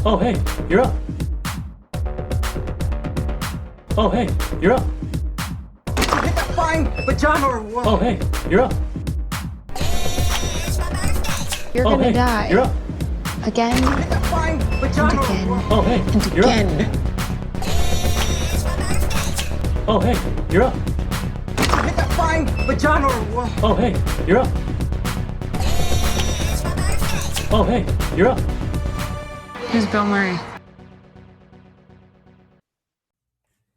Oh, hey, you're up. Oh, hey, you're up. Hit that flying pajama or what? Oh, hey, you're up. You're Oh, gonna hey, die. you're up. Again Hit that flying pajama or again. what? Oh, hey, and you're again. up. Oh, hey, you're up. Hit that flying pajama or what? Oh, hey, you're up. Oh, hey, you're up. Who's Bill Murray?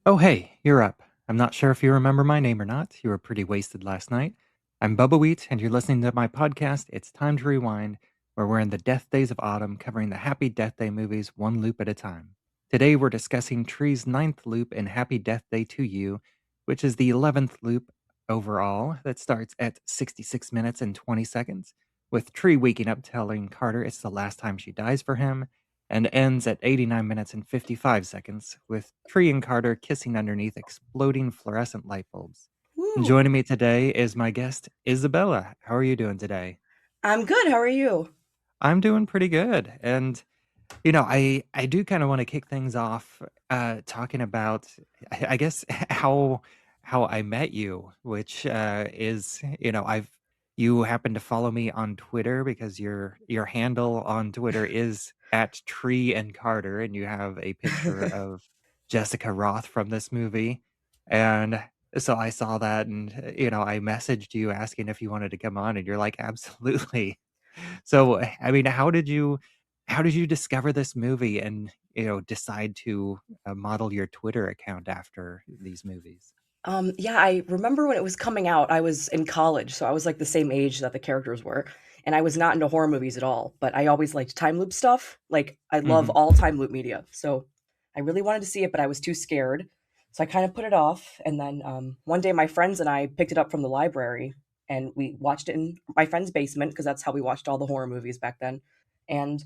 Oh, hey, you're up. I'm not sure if you remember my name or not. You were pretty wasted last night. I'm Bubbawheat, and you're listening to my podcast, It's Time to Rewind, where we're in the death days of autumn, covering the Happy Death Day movies one loop at a time. Today, we're discussing Tree's ninth loop in Happy Death Day 2U, which is the 11th loop overall that starts at 66 minutes and 20 seconds, with Tree waking up telling Carter it's the last time she dies for him, and ends at 89 minutes and 55 seconds, with Tree and Carter kissing underneath exploding fluorescent light bulbs. And Woo. joining me today is my guest, Isabella. How are you doing today? I'm good. How are you? I'm doing pretty good. And, I do kind of want to kick things off talking about, I guess, how I met you, which is, you happen to follow me on Twitter because your handle on Twitter is at Tree and Carter, and you have a picture of Jessica Roth from this movie. And so I saw that, and I messaged you asking if you wanted to come on, and you're like, absolutely. So, I mean, how did you discover this movie and decide to model your Twitter account after these movies? Yeah, I remember when it was coming out, I was in college, so I was like the same age that the characters were, and I was not into horror movies at all, but I always liked time loop stuff. Like, I love Hmm. all time loop media, so I really wanted to see it, but I was too scared, so I kind of put it off. And then one day, my friends and I picked it up from the library, and we watched it in my friend's basement because that's how we watched all the horror movies back then. And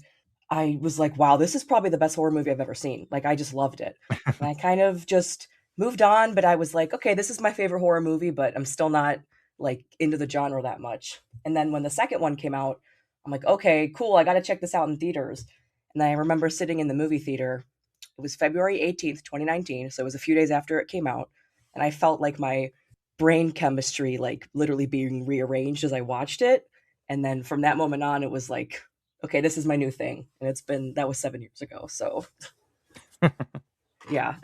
I was like, wow, this is probably the best horror movie I've ever seen. Like, I just loved it. And I kind of just moved on, but I was like, okay, this is my favorite horror movie, but I'm still not like into the genre that much. And then when the second one came out, I'm like, okay, cool, I got to check this out in theaters. And then I remember sitting in the movie theater. It was February 18th, 2019, so it was a few days after it came out, and I felt like my brain chemistry like literally being rearranged as I watched it. And then from that moment on, it was like, okay, this is my new thing. And that was 7 years ago. So yeah.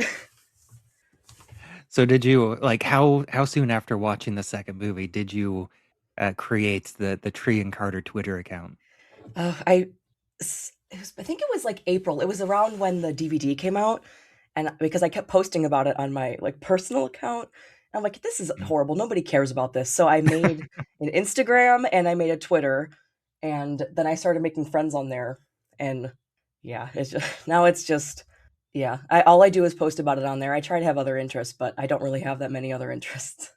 So did you like how soon after watching the second movie did you create the Tree and Carter Twitter account? I think it was like April. It was around when the DVD came out, and because I kept posting about it on my like personal account, I'm like, this is Mm. horrible. Nobody cares about this. So I made an Instagram and I made a Twitter, and then I started making friends on there. And yeah, it's just now it's just yeah. All I do is post about it on there. I try to have other interests, but I don't really have that many other interests.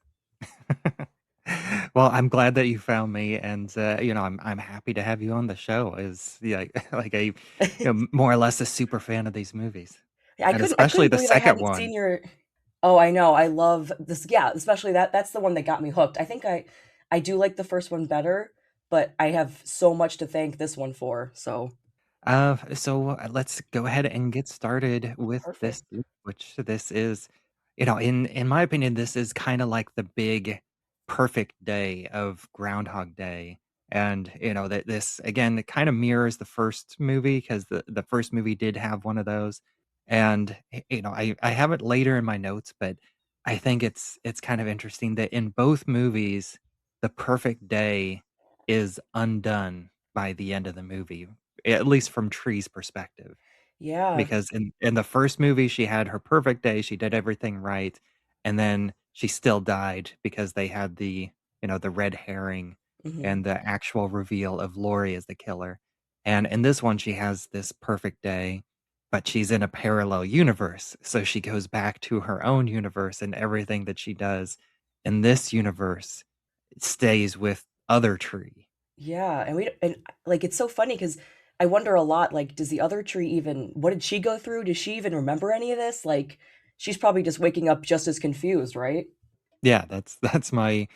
Well, I'm glad that you found me, and I'm happy to have you on the show. Is yeah, like a more or less a super fan of these movies, Yeah, I and couldn't I especially couldn't the believe I second hadn't one. seen your. Oh, I know. I love this. Yeah, especially that's the one that got me hooked. I think I do like the first one better, but I have so much to thank this one for. So, So let's go ahead and get started with perfect. this, which this is, in my opinion, this is kind of like the big perfect day of Groundhog Day. And that this again, it kind of mirrors the first movie because the first movie did have one of those. And I have it later in my notes, but I think it's kind of interesting that in both movies, the perfect day is undone by the end of the movie, at least from Tree's perspective. Yeah. Because in the first movie, she had her perfect day, she did everything right, and then she still died because they had the red herring Hmm. and the actual reveal of Lori as the killer. And in this one, she has this perfect day, but she's in a parallel universe, so she goes back to her own universe, and everything that she does in this universe stays with other Tree. Yeah, and like it's so funny because I wonder a lot. Like, does the other tree even? What did she go through? Does she even remember any of this? Like, she's probably just waking up just as confused, right? Yeah, that's my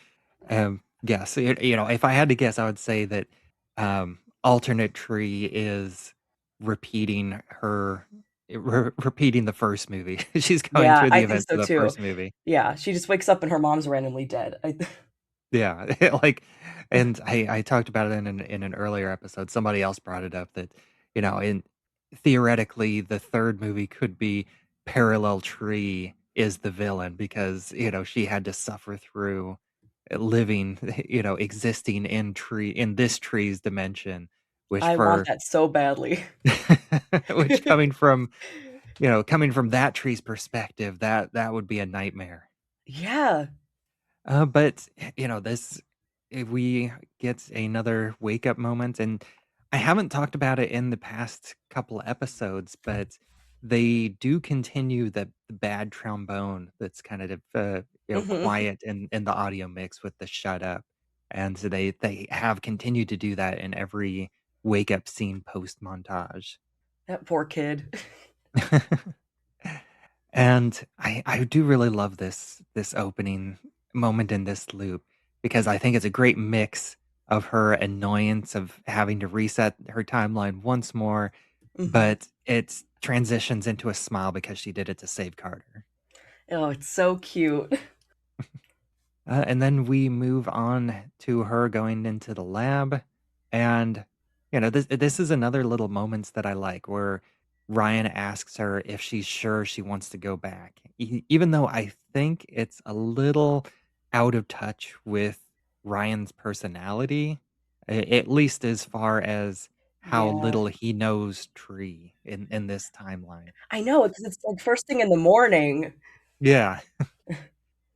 guess. If I had to guess, I would say that alternate tree is repeating repeating the first movie. She's going Yeah, through the I think events so of the too. first movie. Yeah, she just wakes up and her mom's randomly dead. Yeah, like, and I talked about it in an earlier episode. Somebody else brought it up that, in theoretically, the third movie could be Parallel Tree is the villain because, she had to suffer through living, existing in this tree's dimension, which I want for that so badly. which coming from that tree's perspective, that would be a nightmare. Yeah. But this if we get another wake up moment, and I haven't talked about it in the past couple episodes, but they do continue the bad trombone that's kind of Mhm. quiet in the audio mix with the shut up, and so they have continued to do that in every wake up scene post montage. That poor kid. And I do really love this opening moment in this loop because I think it's a great mix of her annoyance of having to reset her timeline once more, Mhm. but it transitions into a smile because she did it to save Carter. Oh, it's so cute. And then we move on to her going into the lab, and this is another little moments that I like where Ryan asks her if she's sure she wants to go back, even though I think it's a little out of touch with Ryan's personality, at least as far as how Yeah. little he knows Tree in this timeline. I know, it's like first thing in the morning. Yeah.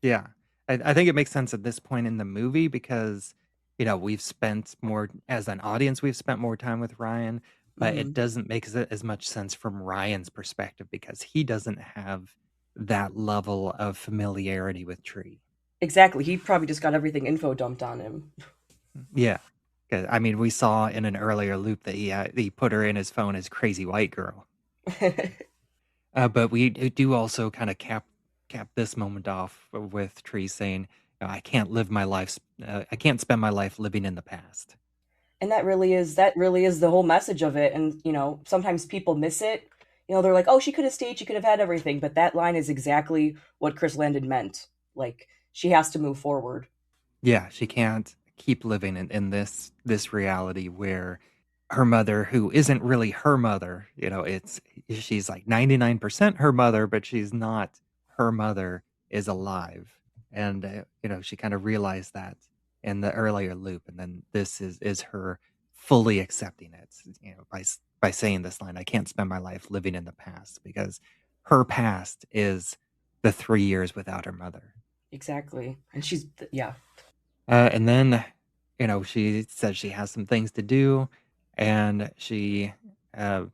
Yeah. I think it makes sense at this point in the movie because, we've spent more as an audience, we've spent more time with Ryan, but it Mhm. doesn't make as much sense from Ryan's perspective because he doesn't have that level of familiarity with Tree. Exactly, he probably just got everything info dumped on him. Yeah. 'Cause, I mean, we saw in an earlier loop that he put her in his phone as crazy white girl. But we do also kind of cap this moment off with Tree saying, "I can't live my life. I can't spend my life living in the past." And that really is the whole message of it, and, sometimes people miss it. They're like, "Oh, she could have stayed, she could have had everything," but that line is exactly what Chris Landon meant. Like, she has to move forward. Yeah, she can't keep living in this reality where her mother, who isn't really her mother, she's like 99% her mother, but she's not her mother, is alive. And she kind of realized that in the earlier loop, and then this is her fully accepting it, by saying this line, "I can't spend my life living in the past," because her past is the 3 years without her mother. Exactly, and yeah. And then, she says she has some things to do, and uh,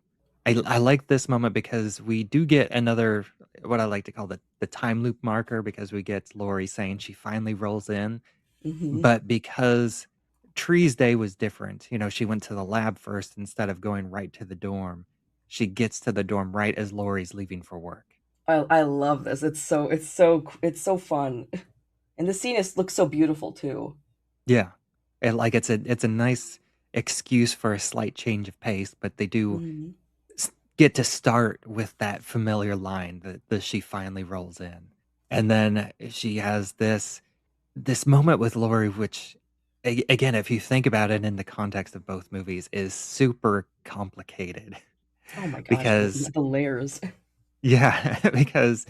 I like this moment because we do get another, what I like to call the time loop marker, because we get Lori saying she finally rolls in, Mhm. but because Tree's day was different, she went to the lab first instead of going right to the dorm. She gets to the dorm right as Lori's leaving for work. I love this. It's so fun, and the scene looks so beautiful too. Yeah. And like it's a nice excuse for a slight change of pace, but they do Mhm. get to start with that familiar line that she finally rolls in. And then she has this moment with Lori, which again, if you think about it in the context of both movies, is super complicated Oh my gosh, the because the layers. yeah, because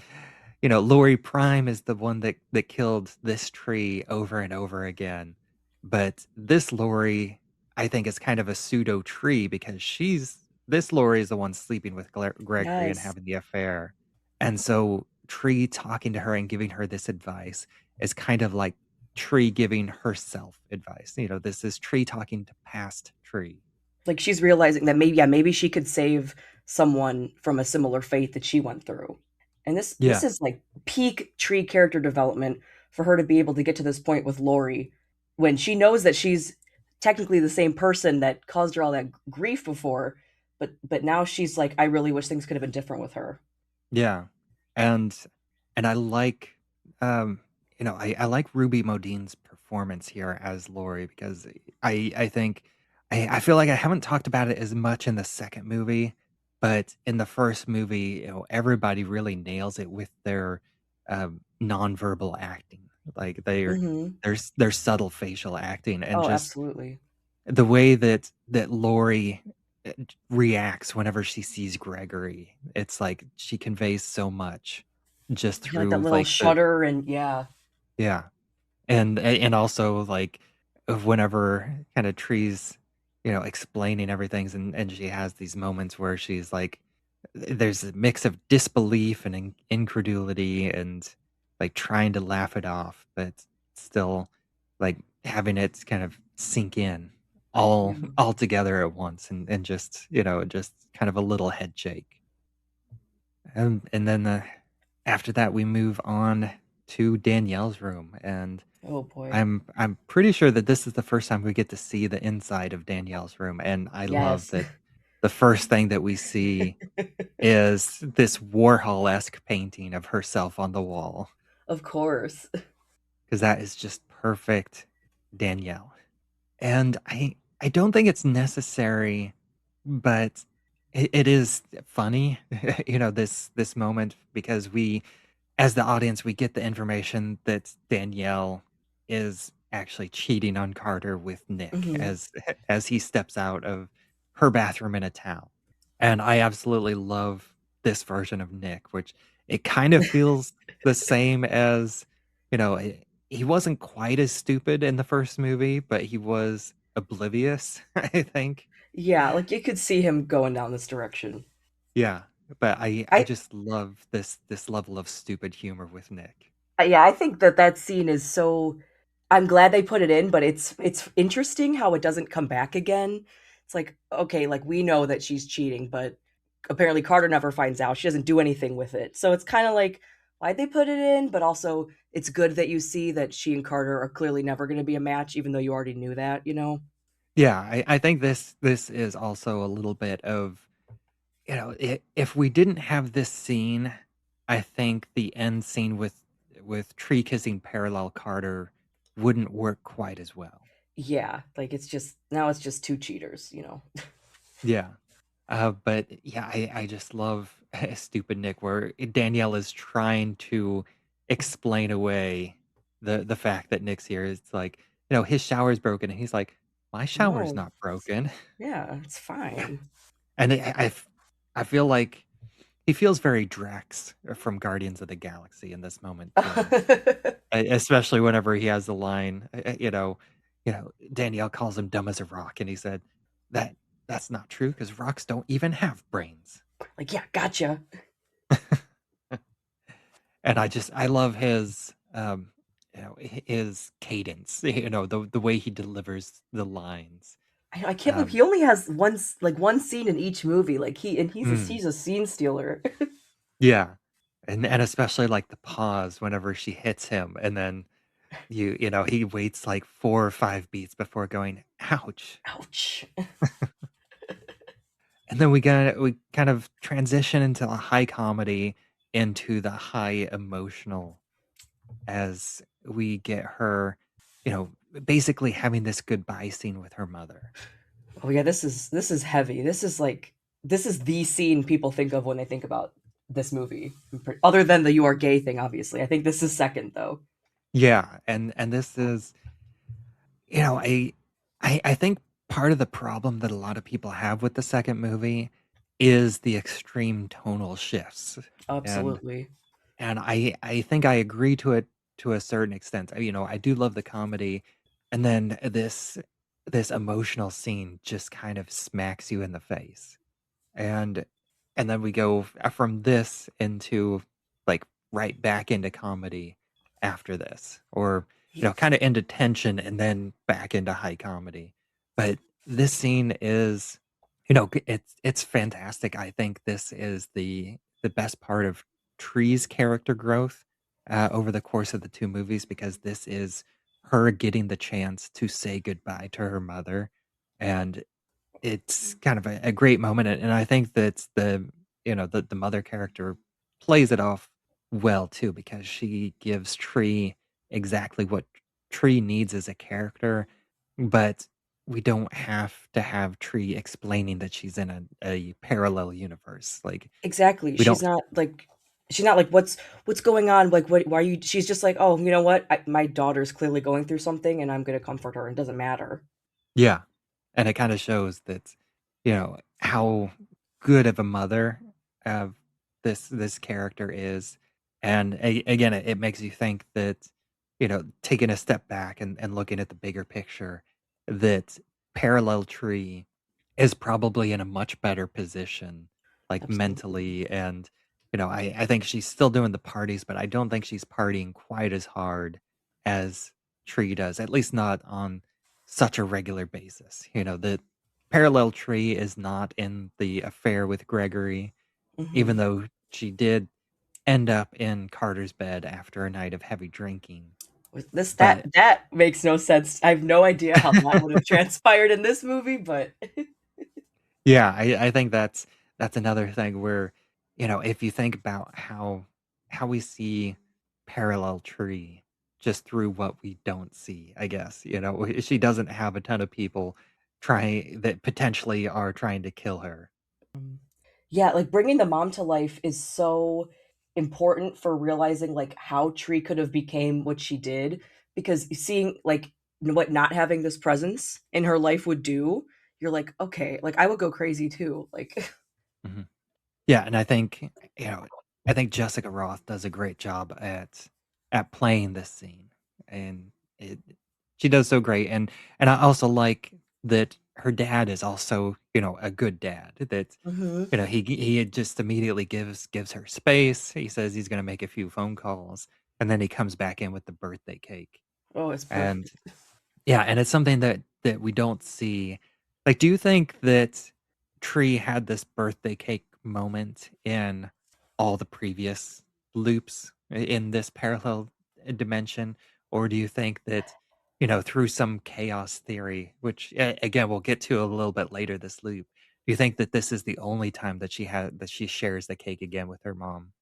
Lori Prime is the one that killed this tree over and over again. But this Lori, I think, is kind of a pseudo tree because this Lori is the one sleeping with Gregory and Yes. having the affair. And so Tree talking to her and giving her this advice is kind of like Tree giving herself advice. This is Tree talking to past Tree. Like, she's realizing that maybe she could save someone from a similar fate that she went through. And this Yeah. is like peak Tree character development for her to be able to get to this point with Lori when she knows that she's technically the same person that caused her all that grief before, but now she's like, I really wish things could have been different with her. Yeah. And I like um I like Ruby Modine's performance here as Lori because I think I feel like I haven't talked about it as much in the second movie, but in the first movie, everybody really nails it with their nonverbal acting. Like Hmm. their subtle facial acting and Oh, just absolutely. the way that Lori reacts whenever she sees Gregory. It's like she conveys so much just Yeah, like that through little like the shudder and yeah. yeah. And also like of whenever kind of Tree's, explaining everything and she has these moments where she's like there's a mix of disbelief and incredulity and like trying to laugh it off, but still like having it kind of sink in Yeah. all together at once and just, just kind of a little head shake. And then after that we move on to Danielle's room and Oh boy. I'm pretty sure that this is the first time we get to see the inside of Danielle's room, and I love Yes. that the first thing that we see is this Warhol-esque painting of herself on the wall, Of course. because that is just perfect Danielle. And I don't think it's necessary, but it is funny, this moment because we as the audience, we get the information that Danielle is actually cheating on Carter with Nick Hmm. as he steps out of her bathroom in a towel. And I absolutely love this version of Nick, which it kind of feels the same as, he wasn't quite as stupid in the first movie, but he was oblivious, I think. Yeah, like you could see him going down this direction. Yeah, but I I just love this level of stupid humor with Nick. yeah, I think that that scene is so I'm glad they put it in, but it's interesting how it doesn't come back again. It's like, okay, like we know that she's cheating, but apparently Carter never finds out. She doesn't do anything with it. So it's kind of like why'd they put it in, but also it's good that you see that she and Carter are clearly never going to be a match even though you already knew that, you know? Yeah, I think this is also a little bit of, if we didn't have this scene, I think the end scene with Tree kissing Parallel Carter wouldn't work quite as well. Yeah, like it's just now it's just two cheaters, you know. Yeah. But yeah, I just love stupid Nick where Danielle is trying to explain away the fact that Nick's here. It's like, his shower's broken and he's like, my shower's No. not broken. Yeah, it's fine. And I feel like he feels very Drax from Guardians of the Galaxy in this moment too. Especially whenever he has the line, Danielle calls him dumb as a rock, and he said that that's not true because rocks don't even have brains. Like, yeah, gotcha. And I love his his cadence, the way he delivers the lines. I can't believe Um, he only has one scene in each movie. Like mm, he's a scene stealer. yeah, and especially like the pause whenever she hits him, and then he waits like 4 or 5 beats before going, ouch. Ouch. And then we kind of transition into a high comedy into the high emotional as we get her, you know, basically having this goodbye scene with her mother. Oh yeah, this is heavy. This is the scene people think of when they think about this movie. Other than the "you are gay" thing, obviously. I think this is second though. Yeah, and this is, you know, I think part of the problem that a lot of people have with the second movie is the extreme tonal shifts. And Absolutely. And I think I agree to it to a certain extent. I do love the comedy, and then this emotional scene just kind of smacks you in the face. And and then we go from this into like right back into comedy after this or kind of into tension and then back into high comedy. But this scene is it's fantastic. I think this is the best part of Tree's character growth over the course of the two movies because this is her getting the chance to say goodbye to her mother and it's kind of a great moment, and I think that the mother character plays it off well too because she gives Tree exactly what Tree needs as a character, but we don't have to have Tree explaining that she's in a parallel universe. Like Exactly. we don't. She's not like what's going on? Like what why are you she's just like, "Oh, you know what? My daughter's clearly going through something and I'm going to comfort her. It doesn't matter." Yeah, and it kind of shows that how good of a mother of this character is, and again, it makes you think that taking a step back and looking at the bigger picture, that Parallel Tree is probably in a much better position, like Absolutely. mentally, and I think she's still doing the parties, but I don't think she's partying quite as hard as Tree does, at least not on such a regular basis. The Parallel Tree is not in the affair with Gregory, even Mhm. though she did end up in Carter's bed after a night of heavy drinking. With this But that makes no sense. I have no idea how that would have transpired in this movie, but yeah, I think that's another thing where, if you think about how we see Parallel Tree just through what we don't see, I guess, she doesn't have a ton of people trying that potentially are trying to kill her. yeah, like bringing the mom to life is so important for realizing like how Tree could have became what she did because seeing like what not having this presence in her life would do, you're like, okay, like I would go crazy too. Like Mhm. Yeah, and you know, I think Jessica Roth does a great job at playing this scene, and it she does so great, and I also like that her dad is also, a good dad. That Mhm. he just immediately gives her space. He says he's going to make a few phone calls, and then he comes back in with the birthday cake, Oh, it's and perfect. yeah, and it's something that we don't see. Like, do you think that Tree had this birthday cake moment in all the previous loops in this parallel dimension? Or do you think that, through some chaos theory, which again we'll get to a little bit later this loop, do you think that this is the only time that she shares the cake again with her mom?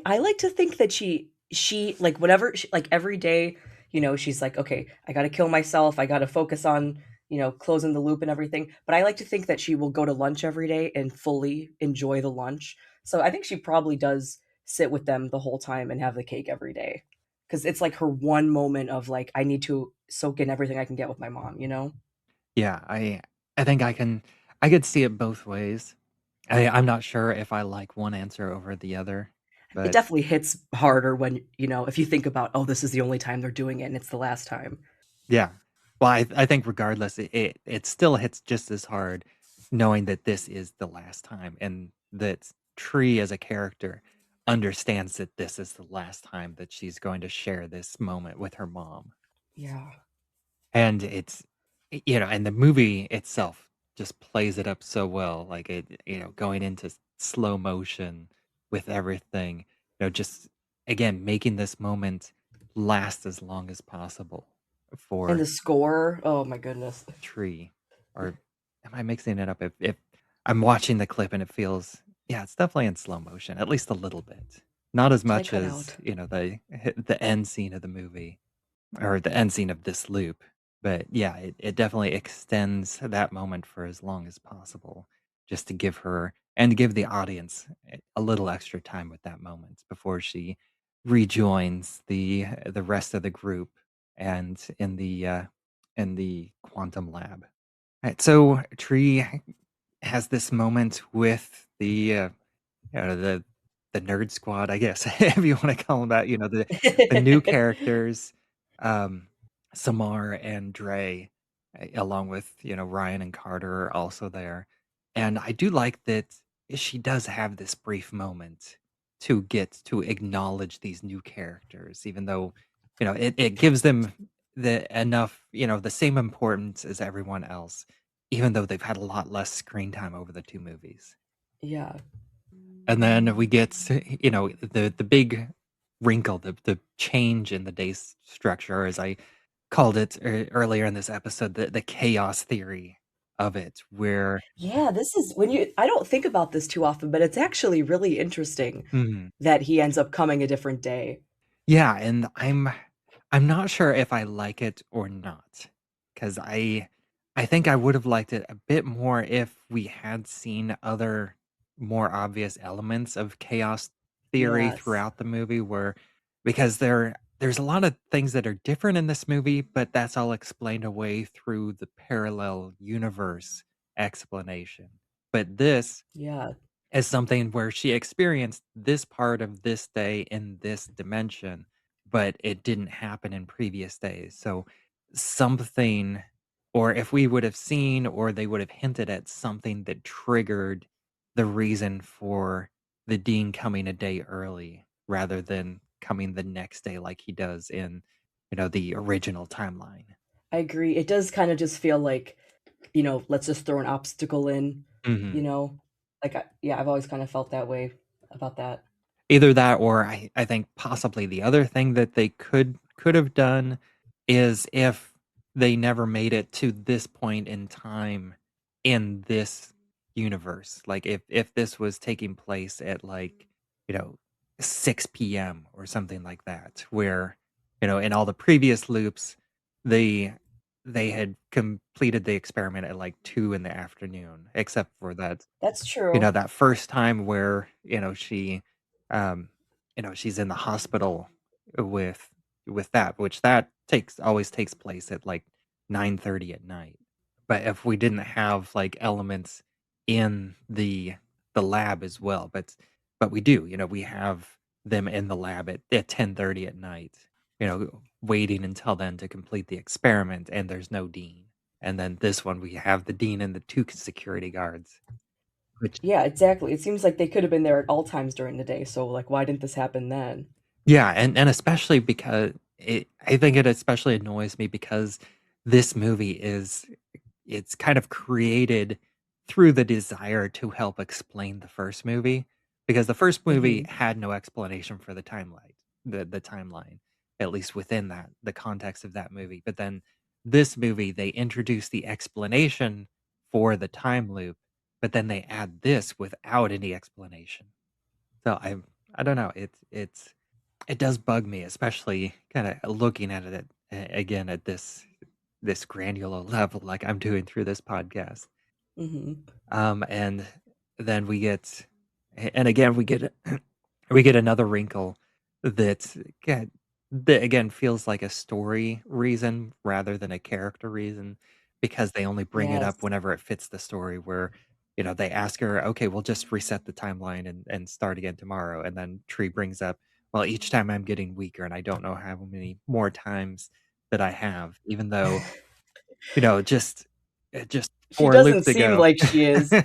I like to think that she like whatever she, like every day, she's like, okay, I got to kill myself. I got to focus on, closing the loop and everything. But I like to think that she will go to lunch every day and fully enjoy the lunch. So I think she probably does sit with them the whole time and have the cake every day. Cuz it's like her one moment of like I need to soak in everything I can get with my mom, you know? Yeah, I think I could see it both ways. I'm not sure if I like one answer over the other, It but definitely hits harder when, if you think about, oh, this is the only time they're doing it and it's the last time. yeah. Well, I think regardless, it still hits just as hard knowing that this is the last time and that Tree as a character understands that this is the last time that she's going to share this moment with her mom. Yeah. And and the movie itself just plays it up so well, like going into slow motion with everything, just again making this moment last as long as possible And for the score, oh my goodness. Tree. Or am I mixing it up? If I'm watching the clip and it feels, yeah, it's definitely in slow motion, at least a little bit. Not as Play much cut as, out. the end scene of the movie or the end scene of this loop. But yeah, it definitely extends that moment for as long as possible, just to give her and to give the audience a little extra time with that moment before she rejoins the rest of the group and in the quantum lab. Right, so Tree has this moment with the nerd squad, I guess, if you want to call them that. The new characters, um, Samar and Dre, along with Ryan and Carter are also there, and I do like that she does have this brief moment to get to acknowledge these new characters, even though it gives them the same importance as everyone else, even though they've had a lot less screen time over the two movies. Yeah. And then we get, the big wrinkle, the change in the structure, as I called it earlier in this episode, the chaos theory of it, where Yeah, this is when you I don't think about this too often, but it's actually really interesting Mhm. that he ends up coming a different day. Yeah, and I'm not sure if I like it or not, because I think I would have liked it a bit more if we had seen other more obvious elements of chaos theory Yes. throughout the movie where because there's a lot of things that are different in this movie, but that's all explained away through the parallel universe explanation. But this Yeah. as something where she experienced this part of this day in this dimension, but it didn't happen in previous days. So something, or if we would have seen, or they would have hinted at something that triggered the reason for the dean coming a day early rather than coming the next day like he does in, the original timeline. I agree. It does kind of just feel like, let's just throw an obstacle in, you Mhm. know? Yeah, I've always kind of felt that way about that. Either that or I think possibly the other thing that they could have done is if they never made it to this point in time in this universe. Like if this was taking place at like, you know, 6 p.m. or something like that, where, in all the previous loops, they they had completed the experiment at like 2 in the afternoon, except for that That's true. that first time where, um, she's in the hospital with that, which that takes always takes place at like 9:30 at night. But if we didn't have like elements in the lab as well, but we do, we have them in the lab at 10:30 at night, waiting until then to complete the experiment, and there's no dean. And then this one we have the dean and the two security guards. Which Yeah, exactly. It seems like they could have been there at all times during the day, so, like, why didn't this happen then? Yeah, and especially because I think it especially annoys me because this movie it's kind of created through the desire to help explain the first movie, because the first movie Mhm. had no explanation for the timeline, at least within the context of that movie. But then this movie, they introduce the explanation for the time loop, but then they add this without any explanation. So I don't know. It does bug me, especially kinda looking at it again at this granular level like I'm doing through this podcast. Mhm. And then and again, we get another wrinkle that get that again feels like a story reason rather than a character reason because they only bring it up Yes. whenever it fits the story where, they ask her, okay, we'll just reset the timeline and start again tomorrow. And then Tree brings up, well, each time I'm getting weaker and I don't know how many more times that I have, even though, just She 4 doesn't loops seem ago. like she is.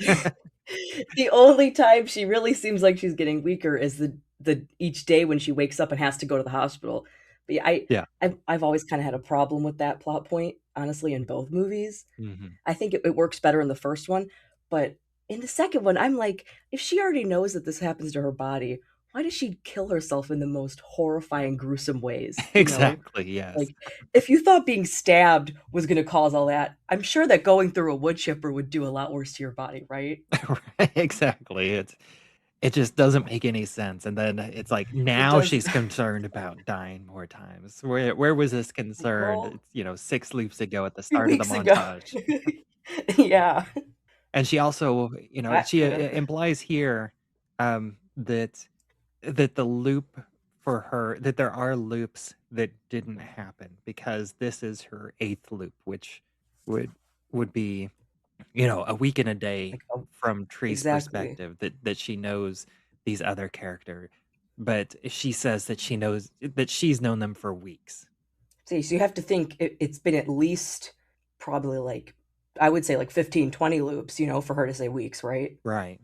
The only time she really seems like she's getting weaker is the each day when she wakes up and has to go to the hospital. But yeah, Yeah. I've always kinda had a problem with that plot point, honestly, in both movies. Mhm. I think it works better in the first one, but in the second one, I'm like, if she already knows that this happens to her body, why does she kill herself in the most horrifying, gruesome ways, you know? Exactly, yes. Like, if you thought being stabbed was gonna cause all that, I'm sure that going through a wood chipper would do a lot worse to your body, right? Right, exactly, it just doesn't make any sense, and then it's like, It now does. she's concerned about dying more times. Where was this Like, concerned, girl, it's, 6 loops ago at the 3 start of the weeks ago. montage. Yeah. And she also, she Yeah. implies here, that the loop for her that there are loops that didn't happen because this is her 8th loop, which would be, a week and a day Like, oh, from Tree's exactly. perspective that she knows these other character, but she says that she knows that she's known them for weeks. See, so you have to think it's been at least probably like I would say like 15, 20 loops, for her to say weeks, right? Right.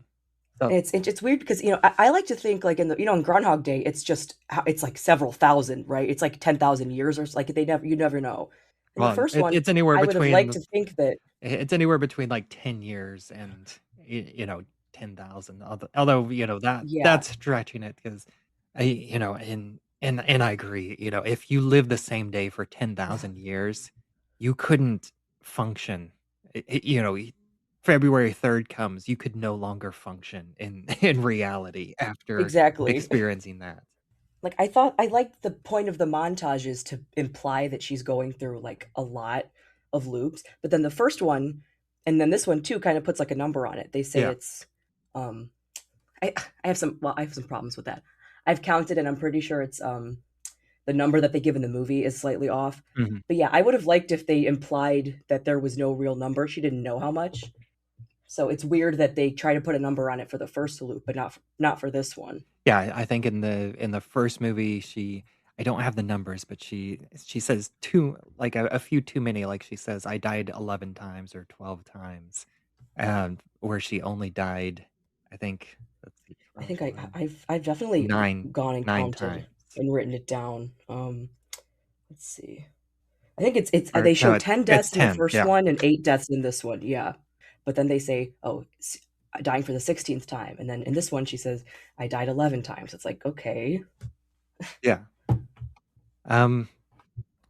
So It's weird because I like to think like in Groundhog Day it's just it's like several thousand, right? It's like 10,000 years or like they never you never know. In the well, first one, it's anywhere I would have liked between to think that it's anywhere between like 10 years and 10,000, although yeah, that's stretching it because and I agree, if you live the same day for 10,000 years you couldn't function. February 3rd comes, you could no longer function in in reality after exactly. experiencing that. Like, I thought I liked the point of the montages to imply that she's going through, like, a lot of loops. But then the first one, and then this one too, kind of puts like a number on it. They say Yeah. it's, um, I have some, well, I have some problems with that. I've counted, and I'm pretty sure it's the number that they give in the movie is slightly off. Mhm. But yeah, I would have liked if they implied that there was no real number. She didn't know how much. So it's weird that they try to put a number on it for the first loop, but not for this one. Yeah, I think in the first movie, I don't have the numbers, but she says too like a few too many. Like she says, I died 11 times or 12 times, where she only died, I think. Let's see, I 12, think 11, I've definitely nine gone and nine counted times. and written it down. Let's see. I think it's Or they no, show 10 it's deaths in the 10. first Yeah, one and 8 deaths in this one. Yeah. But then they say, "Oh, dying for the 16th time." And then in this one she says, "I died 11 times." It's like, "Okay." yeah. Um,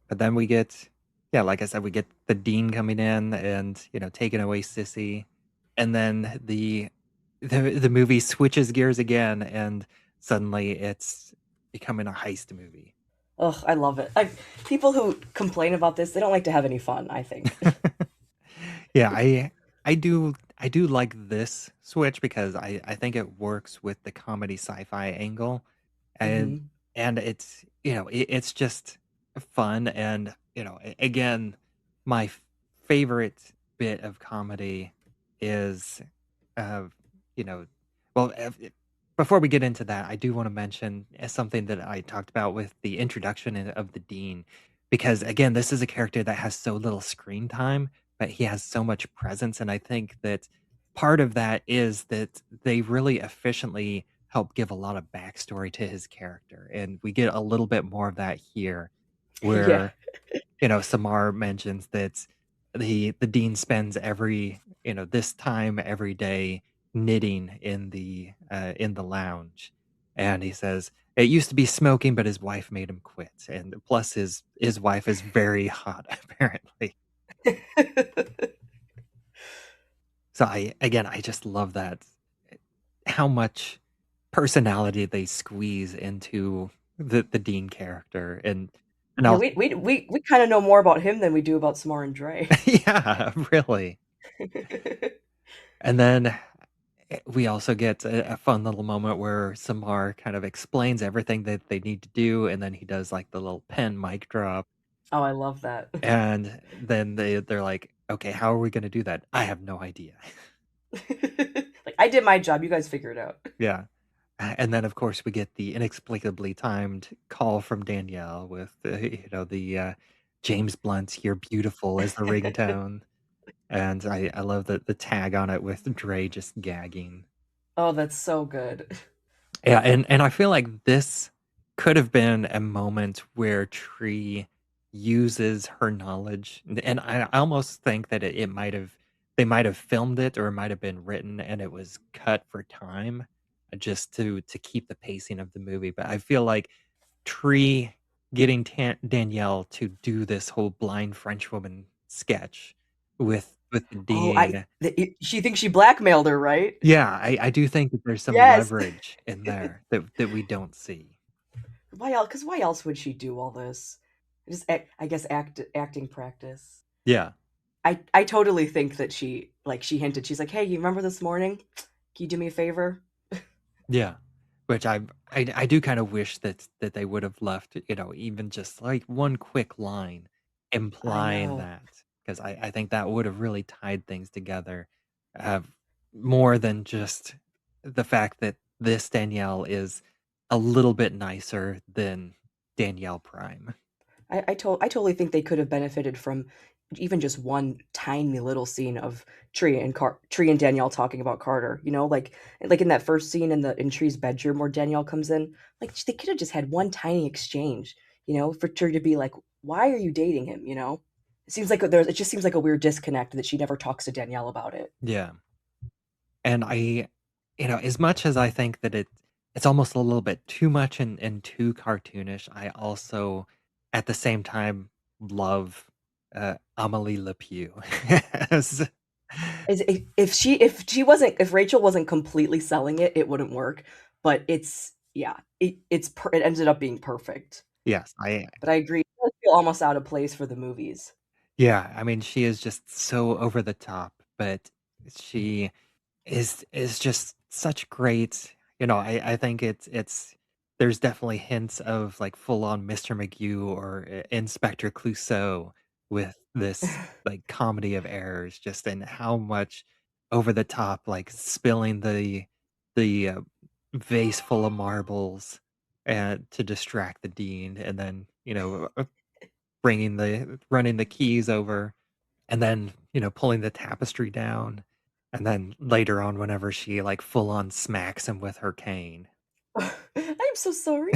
but then we get, yeah, like I said, we get the dean coming in and taking away Sissy, and then the movie switches gears again, and suddenly it's becoming a heist movie. Ugh, I love it. People who complain about this, they don't like to have any fun, I think. Yeah, I do like this switch because I think it works with the comedy sci-fi angle, and Mhm. and it's just fun, and again, my favorite bit of comedy is uh you know well, before we get into that, I do want to mention something that I talked about with the introduction of the dean, because again, this is a character that has so little screen time, but he has so much presence. And I think that part of that is that they really efficiently help give a lot of backstory to his character. And we get a little bit more of that here, Yeah. where Samar mentions that the dean spends this time every day knitting in the lounge, and he says it used to be smoking, but his wife made him quit, and plus his wife is very hot apparently. So I just love that, how much personality they squeeze into the dean character, and Yeah, also we kind of know more about him than we do about Samar and Dre. yeah, really. And then we also get a fun little moment where Samar kind of explains everything that they need to do, and then he does like the little pen mic drop, Oh, I love that. and then they're like, "Okay, how are we going to do that? I have no idea." Like, I did my job, you guys figure it out. Yeah, and then of course we get the inexplicably timed call from Danielle with the James Blunt's "You're Beautiful" as the ringtone, and I love the tag on it with Dre just gagging. Oh, that's so good. Yeah, and I feel like this could have been a moment where Tree uses her knowledge, and I almost think that it might have they might have filmed it, or it might have been written and it was cut for time, just to keep the pacing of the movie. But I feel like Tree getting Danielle to do this whole blind French woman sketch with the Oh, dean. she thinks she blackmailed her, right? Yeah, I do think that there's some Yes. leverage in there that we don't see. Why else? Because why else would she do all this? Just, I guess, acting practice. Yeah. I totally think that she hinted. She's like, "Hey, you remember this morning? Can you do me a favor?" Yeah. Which I do kind of wish that they would have left, even just like one quick line I implying know. that, because I think that would have really tied things together, uh, more than just the fact that this Danielle is a little bit nicer than Danielle Prime. I totally think they could have benefited from even just one tiny little scene of Tree and Danielle talking about Carter. Like in that first scene in Tree's bedroom where Danielle comes in. Like they could have just had one tiny exchange. For Tree to be like, "Why are you dating him?" It just seems like a weird disconnect that she never talks to Danielle about it. Yeah. And as much as I think that it's almost a little bit too much and too cartoonish, I also, at the same time, love Amelie Le Pew. As- If Rachel wasn't completely selling it, it wouldn't work. But it ended up being perfect. yes, I But I agree, it does feel almost out of place for the movies. Yeah, I mean, she is just so over the top, but she is just such great I think it's there's definitely hints of, like, full-on Mr. Magoo or Inspector Clouseau with this, like, comedy of errors just in how much over the top, like, spilling the vase full of marbles, and to distract the dean, and then, bringing the running the keys over. And then, pulling the tapestry down, and then later on whenever she, like, full on smacks him with her cane. I'm so sorry.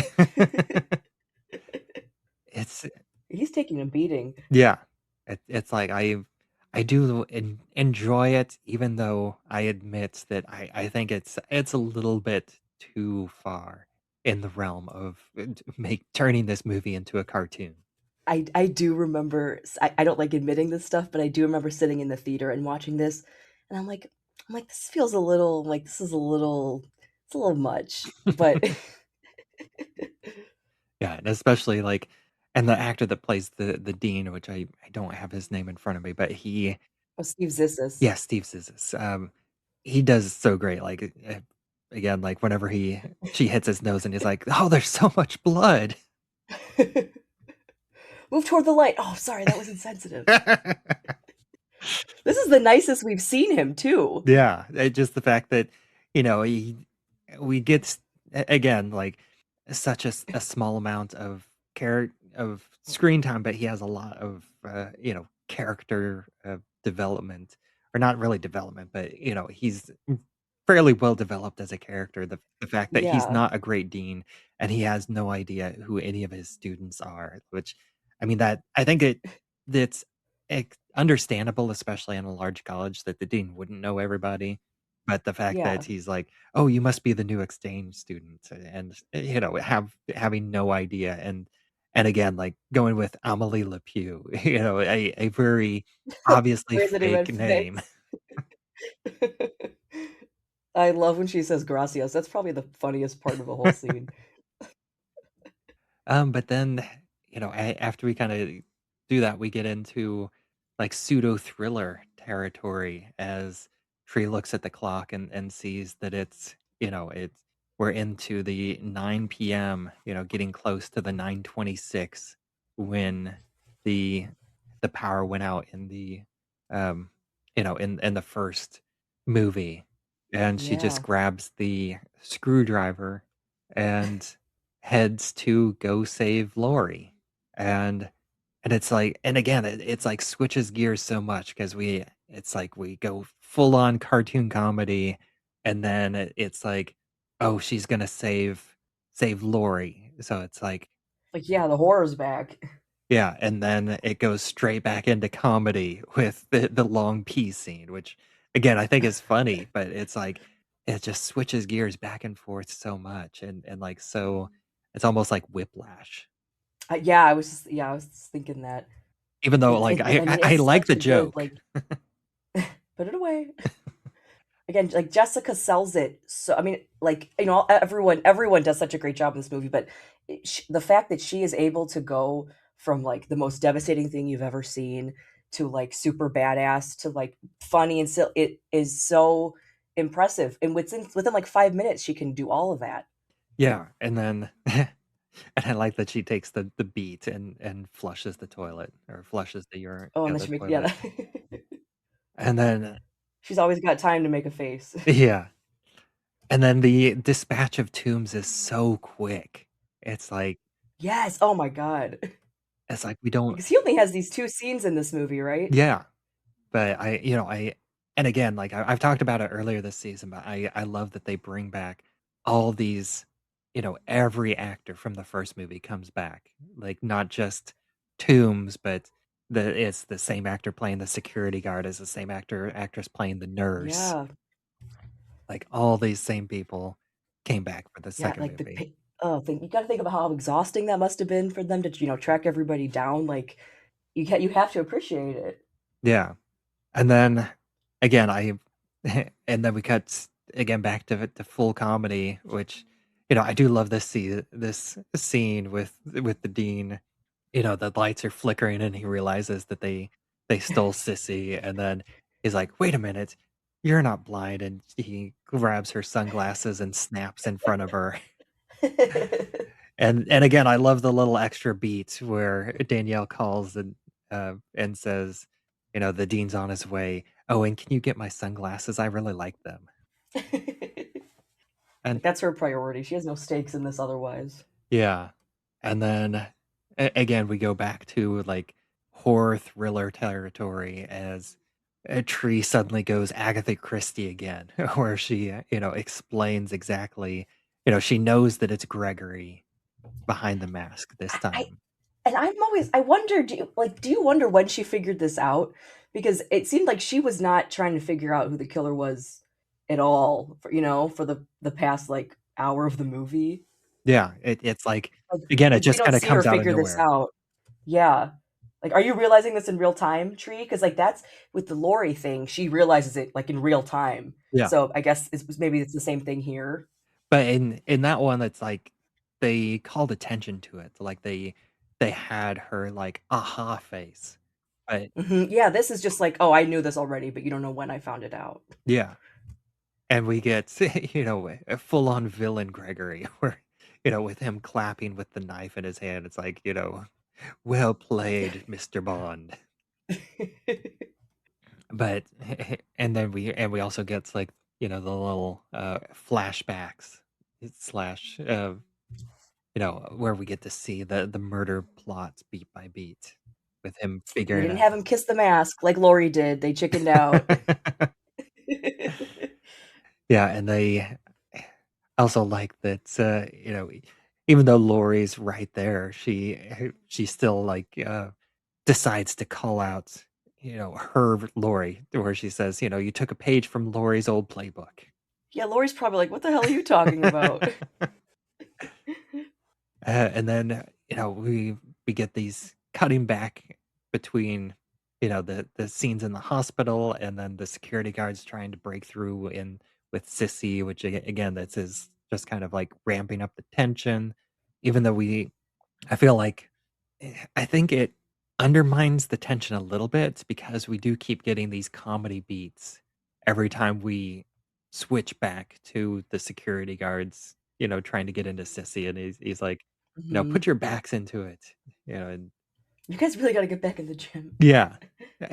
It's He's taking a beating. yeah. It's like I do enjoy it even though I admit that I think it's a little bit too far in the realm of make turning this movie into a cartoon. I do remember I don't like admitting this stuff, but I do remember sitting in the theater and watching this, and I'm like, "This feels a little like, this is a little it's a little much," but Yeah, and especially, like and the actor that plays the dean, which I don't have his name in front of me, but he Oh, Steve Zissis. yeah, Steve Zissou, he does so great, like, again, like, whenever she hits his nose and he's like, "Oh, there's so much blood." "Move toward the light." "Oh, sorry, that was insensitive." This is the nicest we've seen him too. Yeah, just the fact that, he we get again, like, such a small amount of of screen time, but he has a lot of, character, development, or not really development, but, he's fairly well developed as a character. The fact that he's Yeah, not a great dean and he has no idea who any of his students are, which I mean that I think that's understandable, especially in a large college, that the dean wouldn't know everybody. But the fact that yeah. he's like, "Oh, you must be the new exchange student," and having no idea, and again, like going with Amelie Le Pew, a very obviously Raise any red fake name. flags? I love when she says gracias, that's probably the funniest part of the whole scene. But then, after we kind of do that, we get into like pseudo thriller territory as Tree looks at the clock and sees that we're into the 9 p.m., getting close to the 9:26 when the the power went out in the um in the first movie. And she just Yeah. grabs the screwdriver and heads to go save Lori. And it's like and again, it's like switches gears so much because it's like we go full on cartoon comedy, and then it's like, oh, she's gonna save Lori. So it's like, Like, yeah, the horror's back. yeah, and then it goes straight back into comedy with the long pee scene, which again I think is funny, but it's like it just switches gears back and forth so much, and like so it's almost like whiplash. Yeah, I was just thinking that. Even though like I mean, I it's like such the a good, joke. like put it away. Again, like, Jessica sells it so I mean, like, everyone does such a great job in this movie, but the fact that she is able to go from, like, the most devastating thing you've ever seen to, like, super badass to, like, funny and still it is so impressive, and within, like, 5 minutes, she can do all of that. Yeah, and then and I like that she takes the beat and flushes the toilet or flushes Oh, and then the she make yeah, toilet. And then she's always got time to make a face. yeah. And then the dispatch of tombs is so quick. It's like Yes, oh my god. we don't Because he only has these 2 scenes in this movie, right? yeah. But I and again, like I've talked about it earlier this season, but I love that they bring back all these, every actor from the first movie comes back. Like not just Toombs, but it's the same actor playing the security guard as the same actress playing the nurse. Yeah. Like all these same people came back for the Yeah, second like, movie. think you gotta think about how exhausting that must have been for them to, track everybody down, like, you have to appreciate it. Yeah. And then again, and then we cut again back to full comedy, which I do love this scene with the dean. The lights are flickering, and he realizes that they stole Sissy, and then he's like, "Wait a minute, you're not blind," and he grabs her sunglasses and snaps in front of her. And again, I love the little extra beat where Danielle calls and says, "The dean's on his way. Oh, and can you get my sunglasses? I really like them." And Like that's her priority. She has no stakes in this otherwise. yeah. And then again, we go back to like horror thriller territory as a tree suddenly goes Agatha Christie again, where she, explains exactly, she knows that it's Gregory behind the mask this I time. and I wonder, do you wonder when she figured this out? Because it seemed like she was not trying to figure out who the killer was at all, for the past like hour of the movie. Yeah, it's like Like, again, it like we just don't kind of see her comes out of figure this nowhere. out. Yeah. Like, are you realizing this in real time, Tree? Because like that's with the Lori thing, she realizes it like in real time. Yeah. So I guess maybe it's the same thing here. But in that one, it's like they called attention to it. Like they had her like aha face. But Yeah, this is just like, oh, I knew this already, but you don't know when I found it out. yeah. And we get, a full on villain Gregory where, with him clapping with the knife in his hand. It's like, well played, Mr. Bond. But and we also get like, the little flashbacks slash where we get to see the murder plots beat by beat with him They figuring didn't out. have him kiss the mask like Lori did. They chickened out. Yeah, and they also like that, even though Lori's right there, she still like decides to call out, her Lori, where she says, you took a page from Lori's old playbook. Yeah, Lori's probably like, "What the hell are you talking about?" And then, we get these cutting back between, the scenes in the hospital and then the security guards trying to break through in with Sissy, which again, this is just kind of like ramping up the tension. Even though I feel like I think it undermines the tension a little bit because we do keep getting these comedy beats every time we switch back to the security guards, trying to get into Sissy, and he's like, put Mhm. your backs into it, and You guys really gotta get back in the gym. yeah,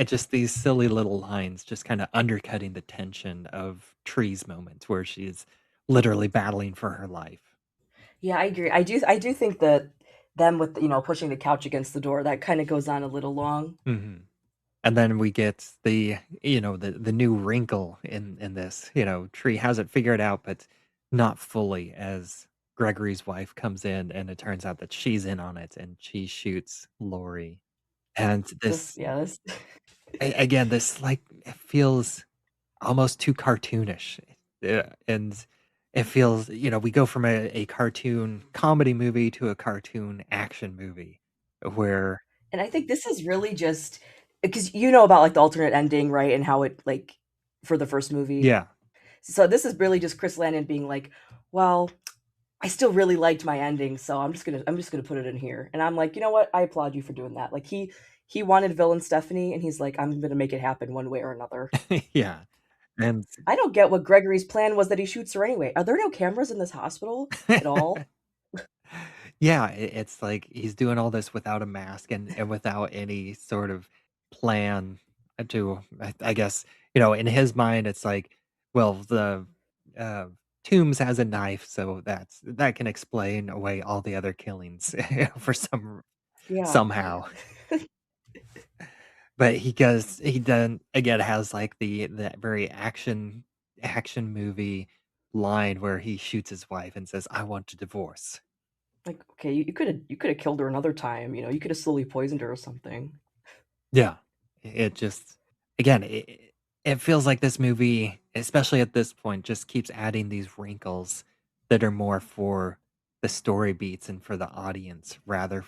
just these silly little lines, just kind of undercutting the tension of Tree's moments where she's literally battling for her life. Yeah, I agree. I do think that them with, pushing the couch against the door, that kinda goes on a little long. Hmm. And then we get the new wrinkle in this. Tree has it figured out, but not fully. As Gregory's wife comes in, and it turns out that she's in on it, and she shoots Lori. And This this yeah, this again, this like it feels almost too cartoonish, and it feels we go from a cartoon comedy movie to a cartoon action movie, where and I think this is really just because you know about, like, the alternate ending, right, and how it, like for the first movie. yeah. So this is really just Chris Landon being like, "Well, I still really liked my ending, so I'm just gonna put it in here." And I'm like, "You know what? I applaud you for doing that." Like he wanted villain Stephanie, and he's like, "I'm gonna make it happen one way or another." Yeah. And I don't get what Gregory's plan was that he shoots her anyway. Are there no cameras in this hospital at all? yeah, it's like he's doing all this without a mask and without any sort of plan to, I guess, in his mind, it's like, well, the uh, Tombs has a knife, so that can explain away all the other killings for Yeah. somehow. But he then again has like that very action movie line where he shoots his wife and says, "I want a divorce." Like, okay, you could have killed her another time, you could have slowly poisoned her or something. Yeah. It just again, it feels like this movie, especially at this point, just keeps adding these wrinkles that are more for the story beats and for the audience rather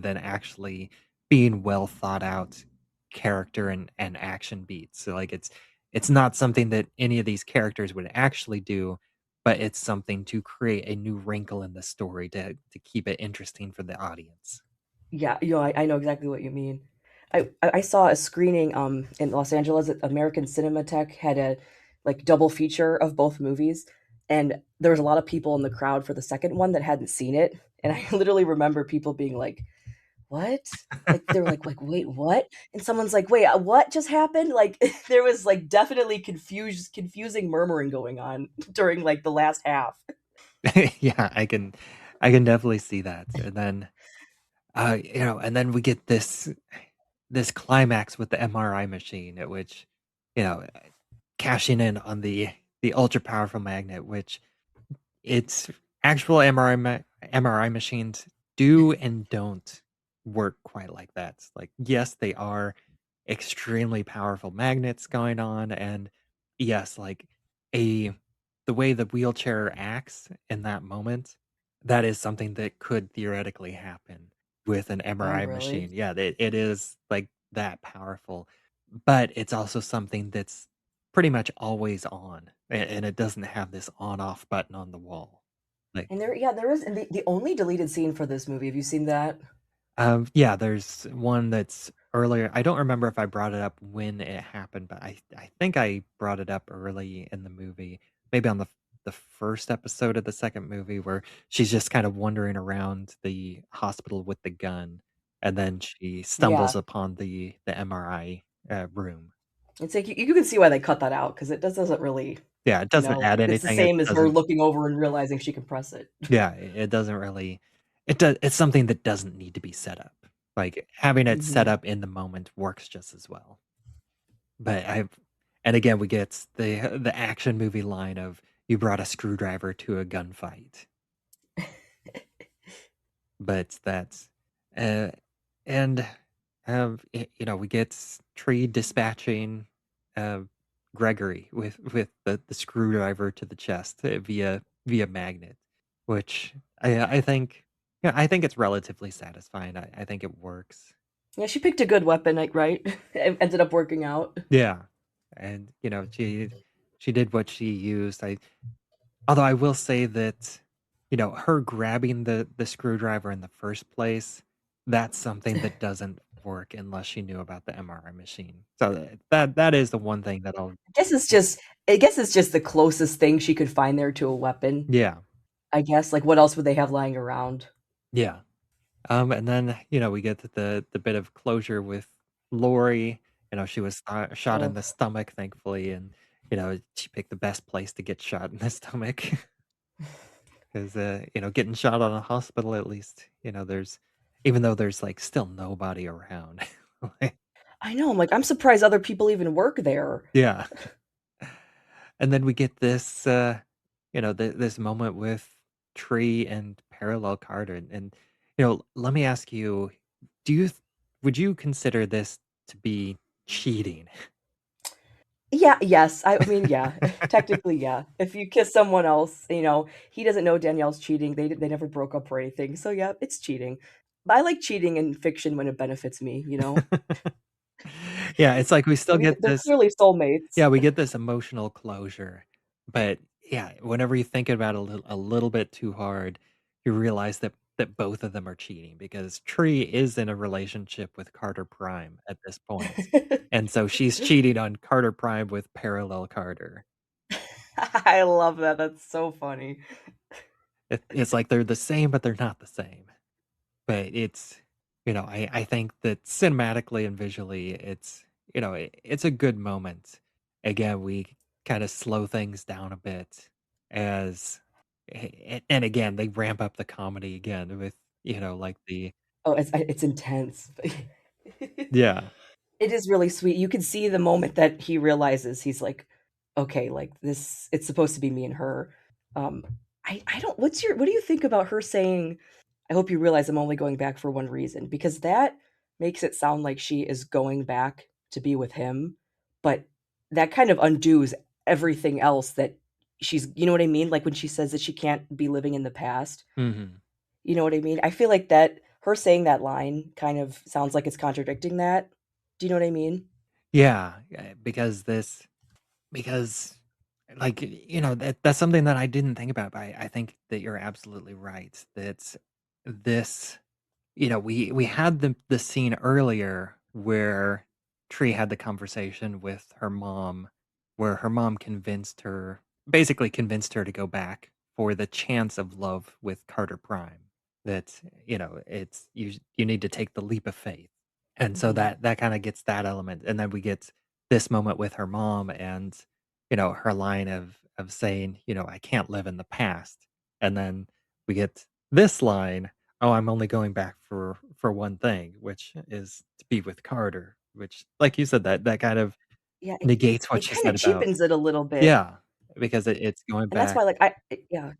than actually being well thought out character and action beats. So like it's not something that any of these characters would actually do, but it's something to create a new wrinkle in the story to keep it interesting for the audience. Yeah, I know exactly what you mean. I saw a screening in Los Angeles at American Cinematheque had a like double feature of both movies, and there was a lot of people in the crowd for the second one that hadn't seen it, and I literally remember people being like, "What?" Like they were like, "Wait, what?" And someone's like, "Wait, what just happened?" Like there was like definitely confusing murmuring going on during like the last half. Yeah, I can definitely see that. And then and then we get this climax with the MRI machine at which, you know, cashing in on the ultra powerful magnet, which it's actual MRI machines do and don't work quite like that. Like, yes, they are extremely powerful magnets going on, and yes, like a the way the wheelchair acts in that moment, that is something that could theoretically happen with an Oh, MRI really? machine. Yeah, it is like that powerful, but it's also something that's pretty much always on, and it doesn't have this on-off button on the wall. Like, And there is and the only deleted scene for this movie. Have you seen that? yeah, there's one that's earlier. I don't remember if I brought it up when it happened, but I think I brought it up early in the movie, maybe on the first episode of the second movie where she's just kind of wandering around the hospital with the gun, and then she stumbles Yeah. upon the MRI room. It's like you can see why they cut that out because it just doesn't really, Yeah, it doesn't add it's the anything. It same as her doesn't. looking over and realizing she can press it. Yeah, it doesn't really. It's something that doesn't need to be set up. Like having it set Mhm. up in the moment works just as well. But I've and again we get the action movie line of you brought a screwdriver to a gunfight. But that's uh and we get Tree dispatching uh Gregory with the screwdriver to the chest via magnet, which I think I think it's relatively satisfying. I think it works. Yeah, she picked a good weapon, like, right? It ended up working out. Yeah. And she did what she used. Although I will say that, her grabbing the screwdriver in the first place, that's something that doesn't work unless she knew about the MRI machine. So that is the one thing that I'll. I guess it's just the closest thing she could find there to a weapon, Yeah. I guess, like, what else would they have lying around? Yeah. And then, we get the bit of closure with Lori. She was shot in Oh, the stomach, thankfully, and she picked the best place to get shot in the stomach. Because, getting shot on a hospital, at least, there's even though there's, like, still nobody around. Like, I know, I'm like, I'm surprised other people even work there. yeah. And then we get this, this moment with Tree and Parallel Carter, and, let me ask you, do you th would you consider this to be cheating? Yeah, yes, I mean, yeah, technically, yeah. If you kiss someone else, he doesn't know Danielle's cheating, they never broke up or anything, so yeah, it's cheating. But I like cheating in fiction when it benefits me, you know? Yeah, it's like we I still mean, get they're this. clearly soulmates. Yeah, we get this emotional closure, but yeah, whenever you think about it a little bit too hard, you realize that both of them are cheating because Tree is in a relationship with Carter Prime at this point, and so she's cheating on Carter Prime with Parallel Carter. I love that, that's so funny. It's like they're the same, but they're not the same. But it's I think that cinematically and visually, it's a good moment. Again, we kind of slow things down a bit as and again, they ramp up the comedy again with, like the Oh, it's intense. yeah. It is really sweet. You can see the moment that he realizes he's like, "Okay, like, this it's supposed to be me and her." Um, I don't what do you think about her saying, "I hope you realize I'm only going back for one reason," because that makes it sound like she is going back to be with him, but that kind of undoes everything else that she's you know what I mean? Like, when she says that she can't be living in the past. Mhm. You know what I mean? I feel like that her saying that line kind of sounds like it's contradicting that. Do you know what I mean? Yeah, because like that's something that I didn't think about, but I think that you're absolutely right. That this we had the scene earlier where Tree had the conversation with her mom, where her mom basically convinced her to go back for the chance of love with Carter Prime. That, it's you need to take the leap of faith. And so Hmm. that kind of gets that element. And then we get this moment with her mom and, her line of saying, I can't live in the past. And then we get this line, oh, I'm only going back for one thing, which is to be with Carter, which, like you said, that kind of Yeah, negates it what you kind of said about. cheapens it a little bit, Yeah, because it's going and that's back. why, like, yeah,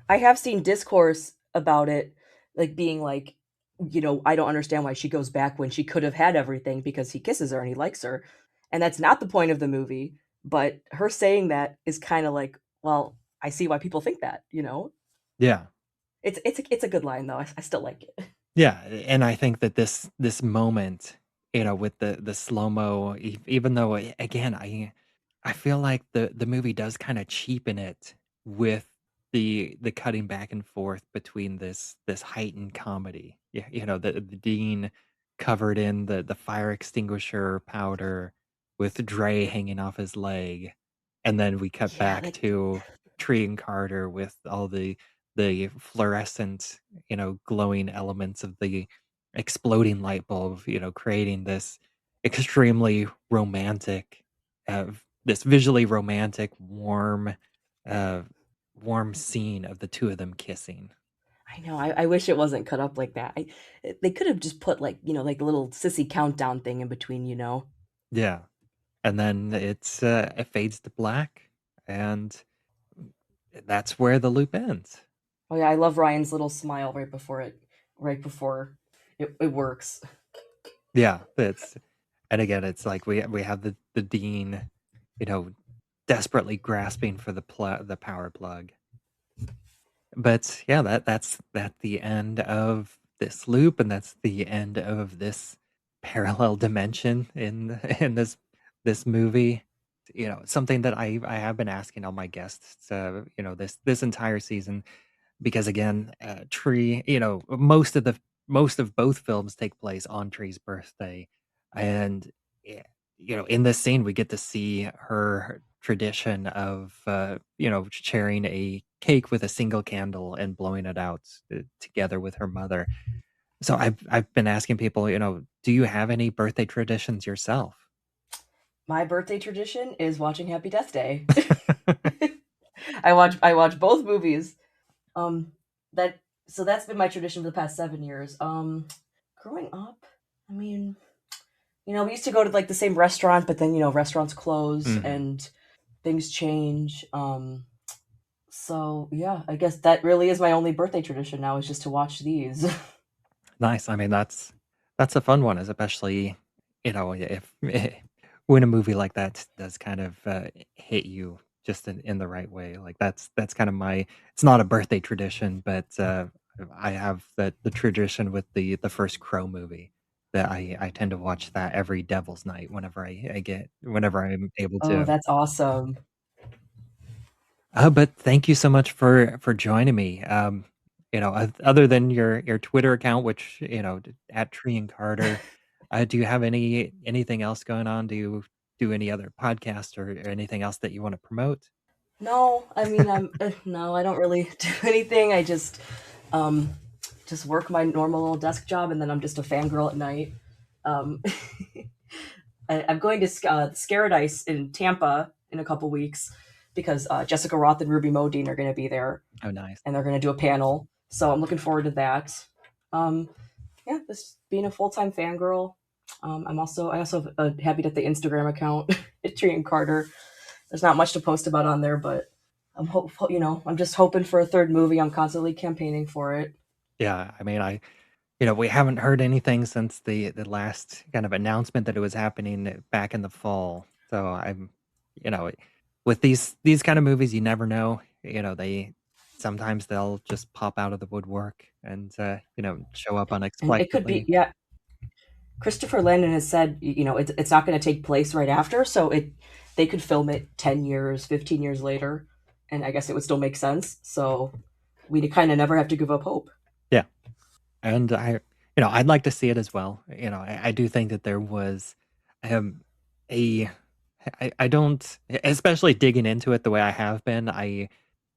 I have seen discourse about it, like being like, I don't understand why she goes back when she could have had everything because he kisses her and he likes her, and that's not the point of the movie. But her saying that is kind of like, well, I see why people think that. Yeah. It's a good line though. I still like it. Yeah, and I think that this moment, with the slow-mo, even though again, I feel like the movie does kind of cheapen it with the cutting back and forth between this heightened comedy. Yeah, the Dean covered in the fire extinguisher powder with Dre hanging off his leg, and then we cut Yeah, back like to Tree and Carter with all the fluorescent, glowing elements of the exploding light bulb, creating this extremely romantic, this visually romantic, uh, warm scene of the two of them kissing. I know. I wish it wasn't cut up like that. They could have just put like like a little sissy countdown thing in between. Yeah, and then it fades to black, and that's where the loop ends. Oh yeah, I love Ryan's little smile right before it works. Yeah, and again, it's like we have the Dean, you know, desperately grasping for the power plug. But yeah, that's the end of this loop, and that's the end of this parallel dimension in in this movie. Something that I have been asking all my guests, this entire season, because again, Tree, most of both films take place on Tree's birthday, and yeah, in this scene we get to see her tradition of sharing a cake with a single candle and blowing it out together with her mother. So I've been asking people, do you have any birthday traditions yourself? My birthday tradition is watching Happy Death Day. I watch both movies. Um that so that's been my tradition for the past 7 years. Growing up, I mean, we used to go to like the same restaurant, but then restaurants close Mhm. and things change. So yeah, I guess that really is my only birthday tradition now is just to watch these. Nice. I mean, that's a fun one, especially, if when a movie like that does kind of hit you just in the right way. Like that's kind of my. It's not a birthday tradition, but I have the tradition with the first Crow movie that I tend to watch that every Devil's Night whenever I'm able Oh, to. that's awesome. But thank you so much for joining me. Other than your Twitter account, which at Tree and Carter, do you have anything else going on? Do you do any other podcast or anything else that you want to promote? No, I mean, no, I don't really do anything. I um, just work my normal little desk job, and then I'm just a fangirl at night. Um, I'm going to Scaradise in Tampa in a couple weeks because Jessica Roth and Ruby Modine are going to be there, Oh, nice. and they're going to do a panel. So I'm looking forward to that. Um, yeah, just being a full time fangirl. I also have a Happy Death Day Instagram account at Tree and Carter. There's not much to post about on there, but I'm hopeful. I'm just hoping for a third movie. I'm constantly campaigning for it. Yeah, I mean, we haven't heard anything since the last kind of announcement that it was happening back in the fall. So you know, with these kind of movies, you never know. They sometimes they'll just pop out of the woodwork and show up And it could be, unexpectedly. yeah. Christopher Landon has said, it's not going to take place right after, so they could film it 10 years, 15 years later, and I guess it would still make sense. So we kind of never have to give up hope. Yeah, and I'd like to see it as well. I do think that there was um, a I don't, especially digging into it the way I have been.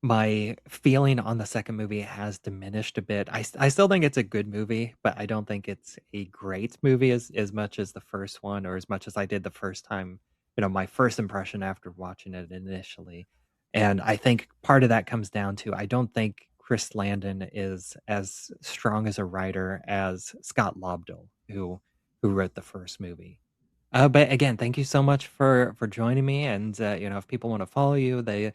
My feeling on the second movie has diminished a bit. I still think it's a good movie, but I don't think it's a great movie as much as the first one, or as much as I did the first time. My first impression after watching it initially, and I think part of that comes down to I don't think Chris Landon is as strong as a writer as Scott Lobdell, who wrote the first movie. But again, thank you so much for joining me. And if people want to follow you, the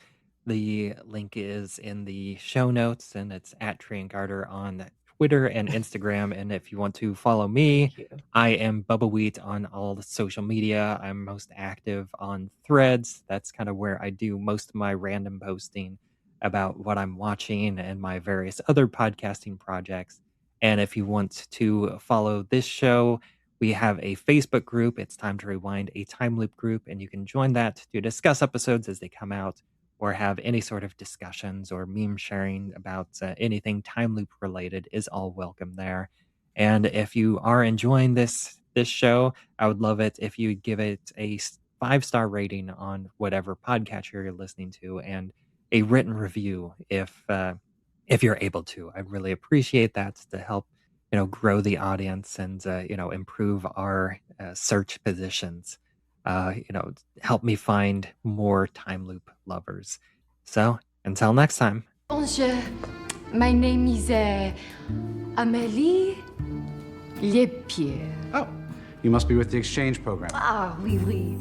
link is in the show notes, and it's at Tree and Garter on Twitter and Instagram. And if you want to follow me, Thank you. I am Bubbawheat on all the social media. I'm most active on Threads. That's kind of where I do most of my random posting about what I'm watching and my various other podcasting projects. And if you want to follow this show, we have a Facebook group. It's Time to Rewind, a time loop group, and you can join that to discuss episodes as they come out, or have any sort of discussions or meme sharing about anything time loop related is all welcome there. And if you are enjoying this show, I would love it if you give it a 5-star rating on whatever podcatcher you're listening to, and a written review if you're able to. I'd really appreciate that to help grow the audience, and improve our search positions. Help me find more time loop lovers. So until next time. Bonjour, my name is Amelie Pierre. Oh, you must be with the exchange program. Ah, oui, oui.